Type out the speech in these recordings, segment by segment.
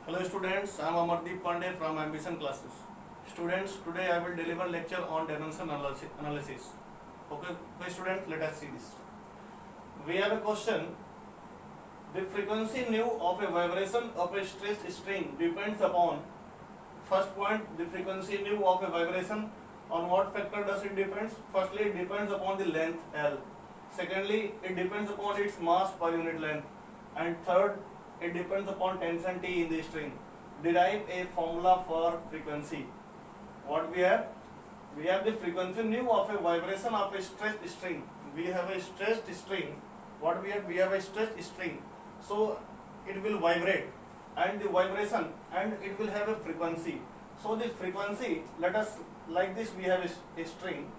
Hello students, I am Amardeep Pandey from Ambition Classes. Students, today I will deliver lecture on dimension analysis. Okay students, let us see this. We have a question. The frequency nu of a vibration of a stretched string depends upon, first point, the frequency nu of a vibration, on what factor does it depends? Firstly, it depends upon the length L. Secondly, it depends upon its mass per unit length. And third, it depends upon tension T in the string. Derive a formula for frequency. What we have? We have the frequency nu of a vibration of a stretched string. We have a stretched string. What we have? We have a stretched string. So it will vibrate, and the vibration, and it will have a frequency. So the frequency, let us, like this, we have a string.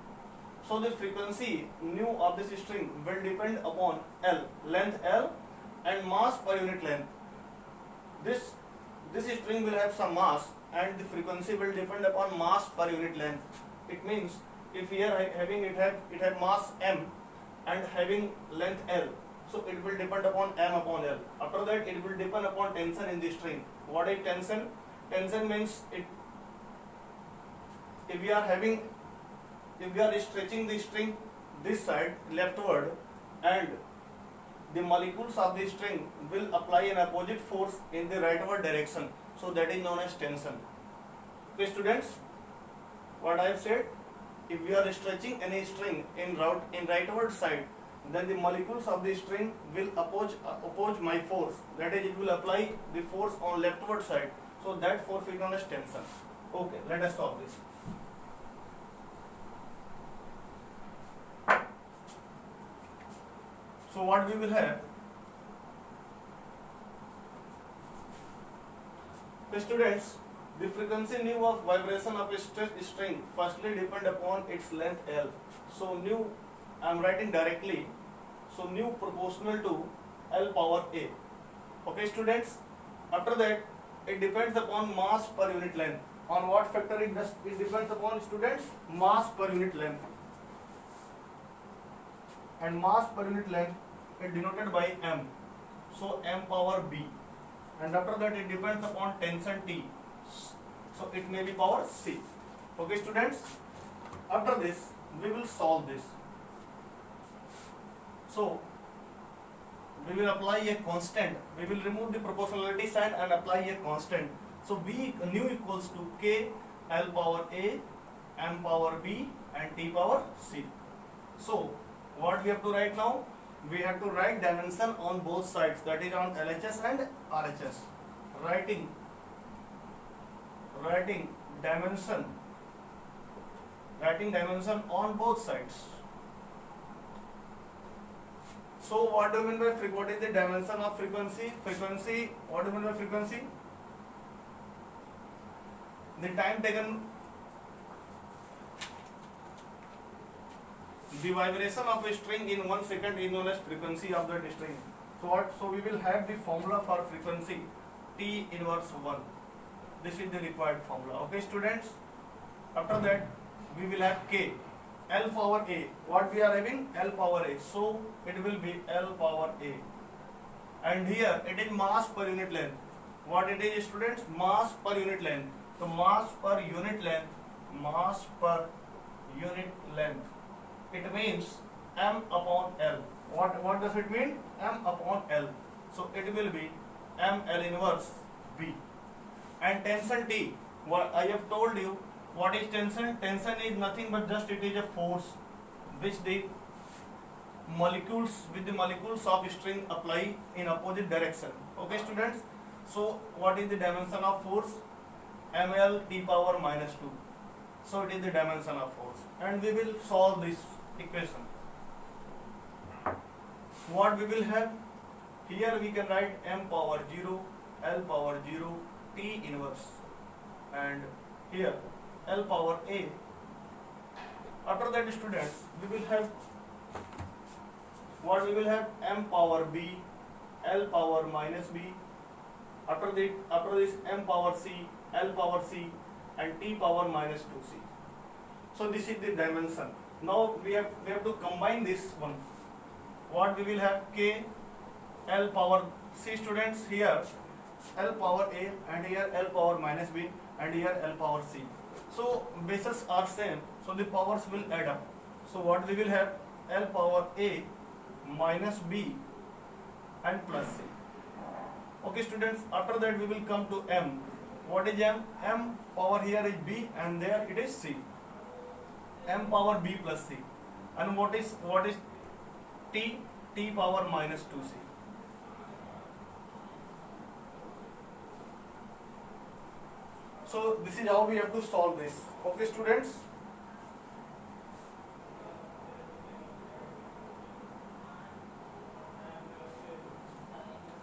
So the frequency nu of this string will depend upon L, length L, and mass per unit length. This string will have some mass, and the frequency will depend upon mass per unit length. It means if we are having it have mass m and having length L, so it will depend upon m upon L. After that, it will depend upon tension in the string. What is tension? Tension means if we are stretching the string this side leftward, and the molecules of the string will apply an opposite force in the rightward direction, so that is known as tension. Okay students, what I have said, if we are stretching any string in rightward side, then the molecules of the string will oppose my force, that is, it will apply the force on leftward side, so that force is known as tension. Okay, let us solve this. So what we will have? Students, the frequency nu of vibration of a stretched string firstly depend upon its length L. So nu, I am writing directly. So nu proportional to L power A. Okay students. After that, it depends upon mass per unit length. On what factor it does? It depends upon, students, mass per unit length. And mass per unit length is denoted by m. So m power b. And after that, it depends upon tension T. So it may be power C. Okay students, after this we will solve this. So we will apply a constant. We will remove the proportionality sign and apply a constant. So b nu equals to k L power A, m power b, and t power c. So what we have to write now? We have to write dimension on both sides, that is on LHS and RHS. Writing dimension on both sides. So what do you mean by what is the dimension of frequency? Frequency, what do you mean by frequency? The time taken, the vibration of a string in 1 second is known as frequency of that string. So we will have the formula for frequency, T inverse 1. This is the required formula. Okay students, after that we will have K, L power A. What we are having? L power A. So it will be L power A. And here it is mass per unit length. What it is, students? Mass per unit length. So mass per unit length, it means m upon L. What does it mean? M upon L. So it will be m L inverse B. And tension T, what I have told you, what is tension? Tension is nothing but just it is a force which the molecules of string apply in opposite direction. Okay students, so what is the dimension of force? ml t power minus 2. So it is the dimension of force, and we will solve this equation. What we will have? Here we can write m power 0, L power 0, T inverse, and here L power A. After that, students, we will have what we will have? M power B, L power minus B. After this M power C, L power C, and T power minus 2C. So this is the dimension. Now we have to combine this one. What we will have? K L power C, students, here L power A, and here L power minus B, and here L power C. So bases are same, so the powers will add up. So what we will have, L power A minus B and plus C. Okay students, after that we will come to M. What is M? M power here is B and there it is C. M power B plus C. And what is T? T power minus 2C. So this is how we have to solve this. Okay students.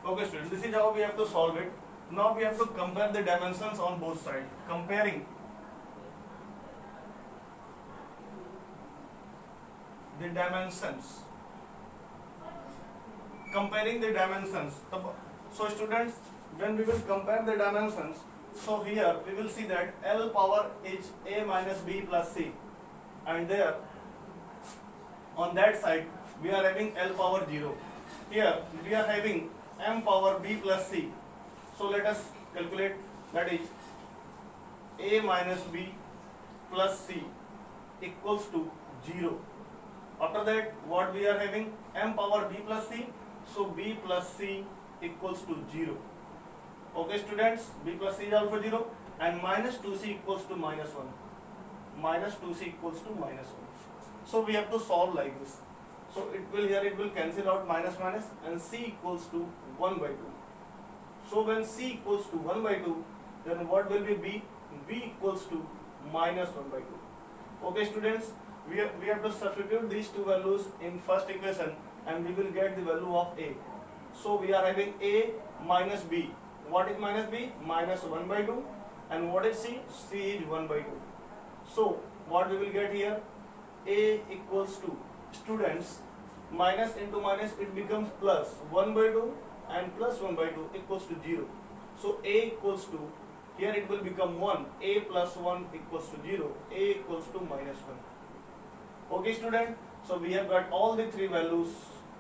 Okay students, this is how we have to solve it. Now we have to compare the dimensions on both sides. Comparing the dimensions. Comparing the dimensions. So students, when we will compare the dimensions, so here we will see that L power is A minus B plus C, and there on that side we are having L power 0. Here we are having M power B plus C. So let us calculate, that is A minus B plus C equals to 0. After that what we are having, M power B plus C, so B plus C equals to 0. Okay students, B plus C is also 0, and minus 2C equals to minus 1. Minus 2C equals to minus 1. So we have to solve like this. So it will cancel out minus minus, and C equals to 1 by 2. So when C equals to 1 by 2, then what will be B? B equals to minus 1 by 2. Okay students, we have to substitute these two values in first equation, and we will get the value of A. So we are having A minus B. What is minus B? Minus 1 by 2. And what is C? C is 1 by 2. So what we will get here? A equals to, students, minus into minus it becomes plus 1 by 2, and plus 1 by 2 equals to 0. So A equals to, here it will become 1. A plus 1 equals to 0. A equals to minus 1. Okay student, so we have got all the three values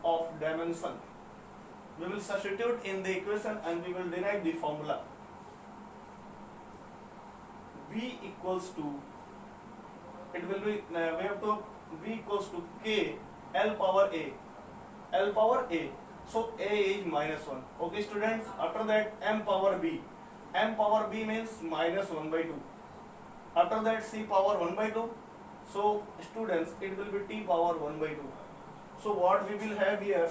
of dimension. We will substitute in the equation and we will derive the formula. V equals to, it will be, we have to, V equals to K L power A. L power A. So A is minus 1. Okay students, after that M power B. M power B means minus 1 by 2. After that C power 1 by 2. So students, it will be T power 1 by 2. So what we will have here,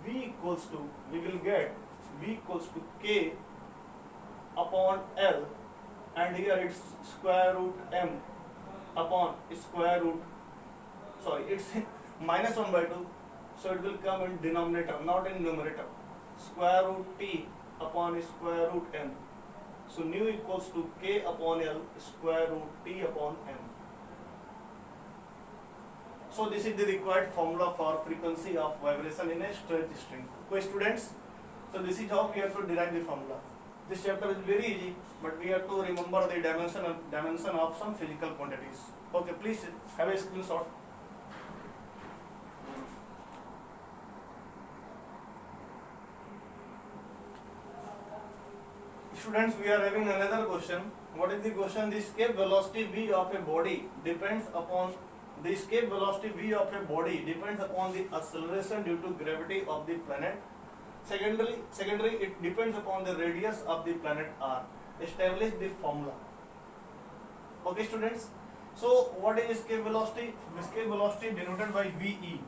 V equals to, we will get V equals to K upon L, and here it's square root M upon square root, sorry, it's minus 1 by 2. So it will come in denominator, not in numerator. Square root T upon square root M. So nu equals to K upon L square root T upon M. So this is the required formula for frequency of vibration in a straight string. Okay students, so this is how we have to derive the formula. This chapter is very easy, but we have to remember the dimension of some physical quantities. Okay, please have a screenshot. Students, we are having another question. What is the question? The escape velocity V of a body depends upon the acceleration due to gravity of the planet. Secondary, it depends upon the radius of the planet R. Establish the formula. Okay, students. So, what is escape velocity? Escape velocity denoted by VE,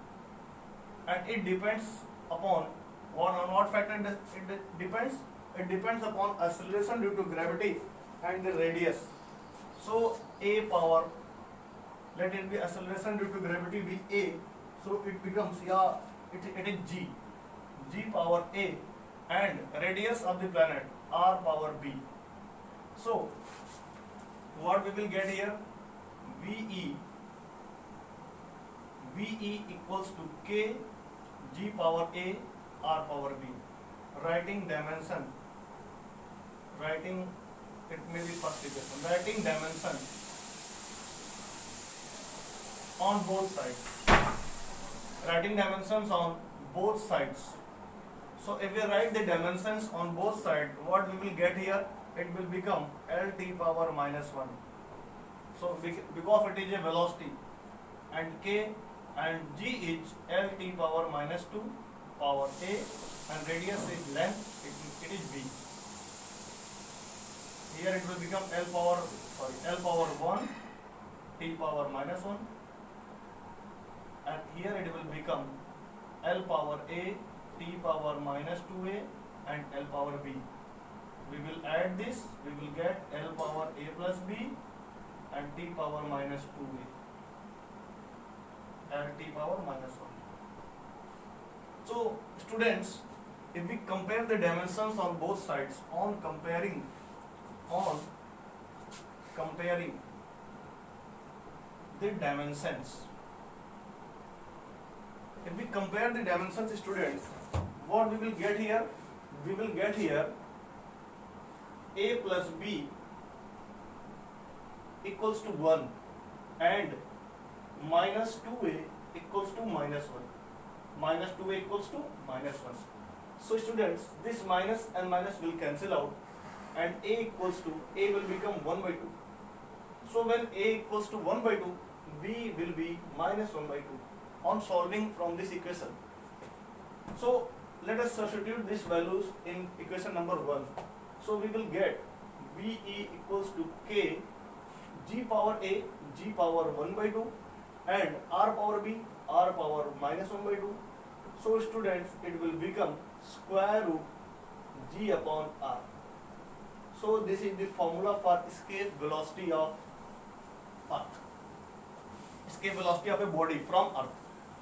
and it depends upon what factor it depends. It depends upon acceleration due to gravity and the radius. So A power, let it be acceleration due to gravity be A. So it becomes, it is G power A, and radius of the planet R power B. So what we will get here? VE equals to K G power A R power B. Writing it may be first equation. Writing dimension on both sides. Writing dimensions on both sides. So if we write the dimensions on both sides, what we will get here? It will become Lt power minus 1. So because it is a velocity and k and g is Lt power minus 2 power a and radius is length, it is b. Here it will become L power 1 t power minus 1, and here it will become L power a t power minus 2a and L power b. We will add this, we will get L power a plus b and t power minus 2a and t power minus 1. So students, if we compare the dimensions on both sides, on comparing the dimensions, if we compare the dimensions, students, what we will get here? We will get here a plus b equals to 1 and minus 2a equals to minus 1. Minus 2a equals to minus 1. So students, this minus and minus will cancel out and a equals to, a will become 1 by 2. So when a equals to 1 by 2, b will be minus 1 by 2 on solving from this equation. So let us substitute these values in equation number 1. So we will get be equals to k g power a g power 1 by 2 and r power b r power minus 1 by 2. So students, it will become square root g upon r. So this is the formula for escape velocity of earth, escape velocity of a body from earth.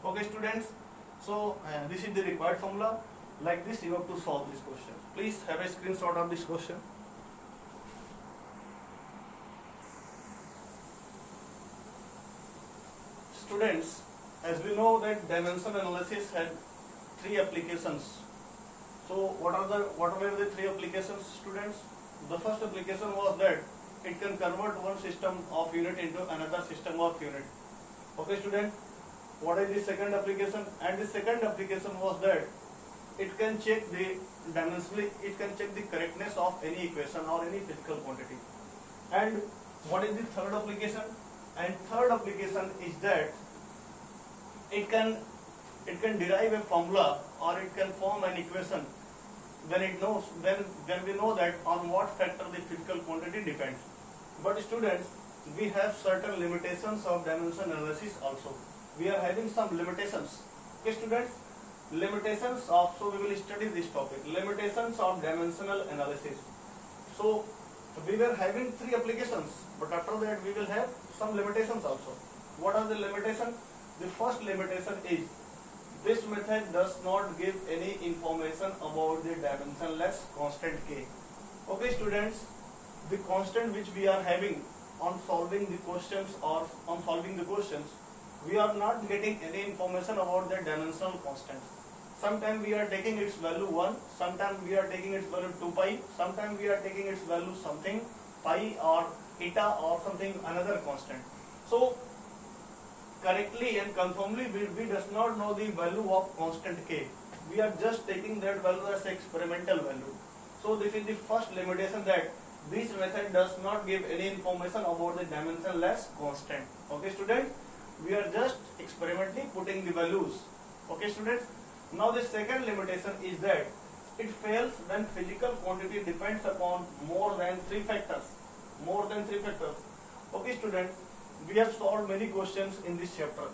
Okay students, so this is the required formula. Like this you have to solve this question. Please have a screenshot of this question. Students, as we know that dimension analysis had 3 applications. So what were the 3 applications, students? The first application was that it can convert one system of unit into another system of unit. Okay student, what is the second application? And the second application was that it can check the dimensionally, it can check the correctness of any equation or any physical quantity. And what is the third application? And third application is that it can derive a formula or it can form an equation when we know that on what factor the physical quantity depends. But students, we have certain limitations of dimension analysis also. We are having some limitations. Okay students, limitations of, so we will study this topic, limitations of dimensional analysis. So we were having 3 applications, but after that we will have some limitations also. What are the limitations? The first limitation is this method does not give any information about the dimensionless constant k. Okay students, the constant which we are having on solving the questions or on solving the questions, we are not getting any information about the dimensional constants. Sometimes we are taking its value 1, sometimes we are taking its value 2 pi, sometimes we are taking its value something pi or eta or something another constant. So correctly and conformly we does not know the value of constant k. We are just taking that value as experimental value. So this is the first limitation, that this method does not give any information about the dimensionless constant. Okay students, we are just experimentally putting the values. Okay students, now the second limitation is that it fails when physical quantity depends upon more than 3 factors. More than 3 factors. Okay students, we have solved many questions in this chapter,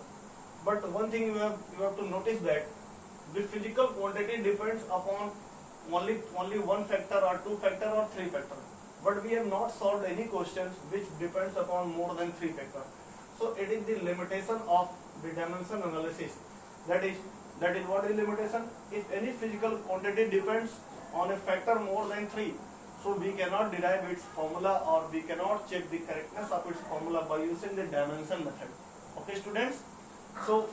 but one thing you have to notice that the physical quantity depends upon only 1 factor or 2 factor or 3 factor, but we have not solved any questions which depends upon more than 3 factor. So it is the limitation of the dimension analysis. That is what is limitation? If any physical quantity depends on a factor more than 3, so we cannot derive its formula or we cannot check the correctness of its formula by using the dimension method. Okay students, so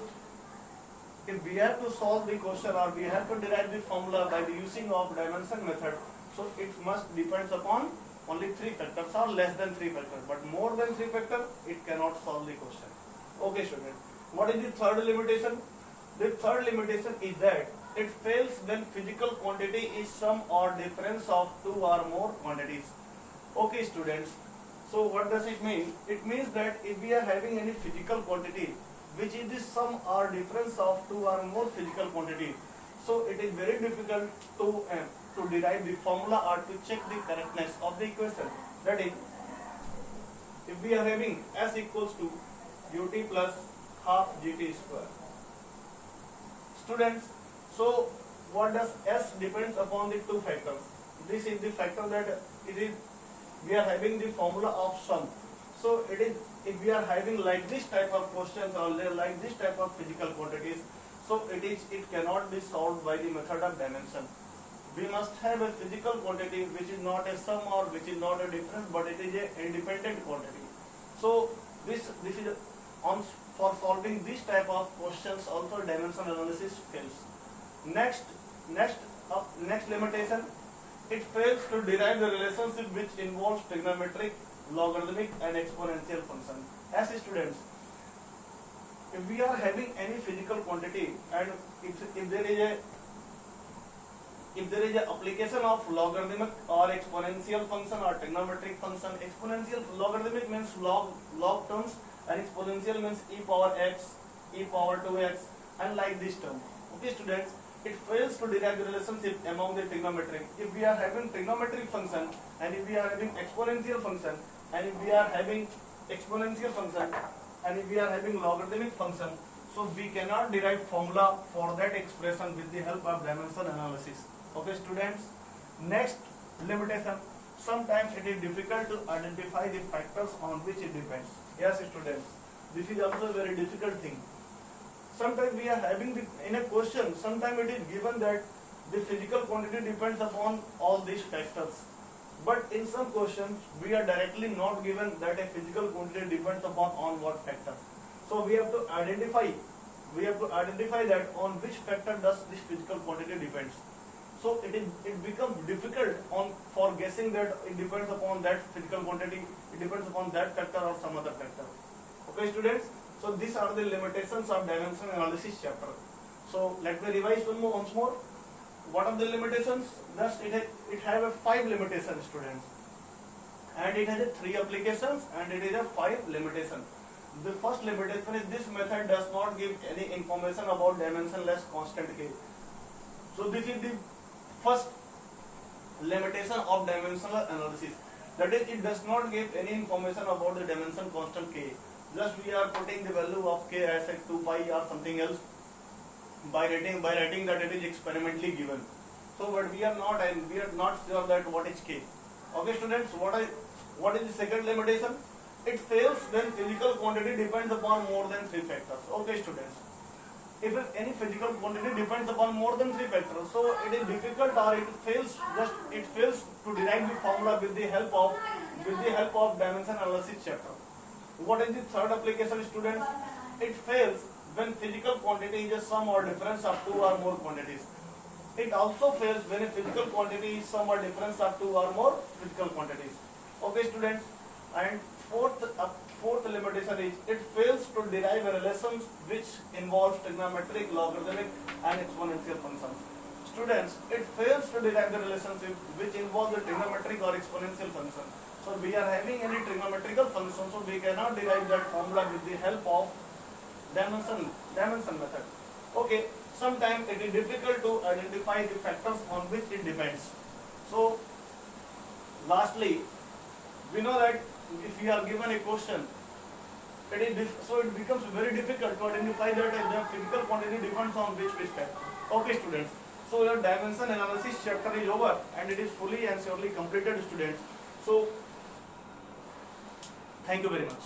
if we have to solve the question or we have to derive the formula by the using of dimension method, so it must depends upon only 3 factors or less than 3 factors, but more than 3 factors it cannot solve the question. Okay students, what is the third limitation? The third limitation is that it fails when physical quantity is sum or difference of two or more quantities. Okay students, so what does it mean? It means that if we are having any physical quantity which is the sum or difference of two or more physical quantity, so it is very difficult to derive the formula or to check the correctness of the equation. That is, if we are having S equals to ut plus half gt square. Students, so what does S depends upon the two factors. This is the factor that it is we are having the formula of sum. So it is, if we are having like this type of questions or like this type of physical quantities, so it cannot be solved by the method of dimension. We must have a physical quantity which is not a sum or which is not a difference, but it is a independent quantity. So this is on for solving this type of questions also dimension analysis fails. Next limitation, it fails to derive the relationship which involves trigonometric, logarithmic and exponential function. As students, if we are having any physical quantity and if there is a application of logarithmic or exponential function or trigonometric function, exponential logarithmic means log terms and exponential means e power x, e power 2x and like this term. Okay students, it fails to derive the relationship among the trigonometric. If we are having trigonometric function and if we are having exponential function and if we are having exponential function and if we are having logarithmic function, so we cannot derive formula for that expression with the help of dimension analysis. Okay students, next limitation, sometimes it is difficult to identify the factors on which it depends. Yes students, this is also a very difficult thing. Sometimes we are having in a question, sometimes it is given that the physical quantity depends upon all these factors. But in some questions, we are directly not given that a physical quantity depends upon on what factor. So we have to identify that on which factor does this physical quantity depends. So it becomes difficult for guessing that it depends upon that physical quantity, it depends upon that factor or some other factor. Okay students, so these are the limitations of dimension analysis chapter. So let me revise once more. What are the limitations? Thus it has a 5 limitations students, and it has a 3 applications and it is a 5 limitation. The first limitation is this method does not give any information about dimensionless constant k. So this is the first limitation of dimensional analysis, that is, it does not give any information about the dimension constant k. Just we are putting the value of k as a 2 pi or something else by writing that it is experimentally given. So but we are not sure that what is k. Okay students, what is the second limitation? It fails when physical quantity depends upon more than 3 factors. Okay students, if any physical quantity depends upon more than 3 factors, so it is difficult or it fails to derive the formula with the help of dimension analysis chapter. What is the third application students? It fails when physical quantity is a sum or difference of 2 or more quantities. It also fails when a physical quantity is sum or difference of 2 or more physical quantities. Okay students, and fourth limitation is it fails to derive a relation which involves trigonometric, logarithmic and exponential functions. Students, it fails to derive the relationship which involves the trigonometric or exponential function. So we are having any trigonometrical function, so we cannot derive that formula with the help of dimension method. Okay, sometimes it is difficult to identify the factors on which it depends. So lastly, we know that if we are given a question, it becomes very difficult to identify that the physical quantity depends on which factor. Okay students, so your dimension analysis chapter is over and it is fully and surely completed students. So thank you very much.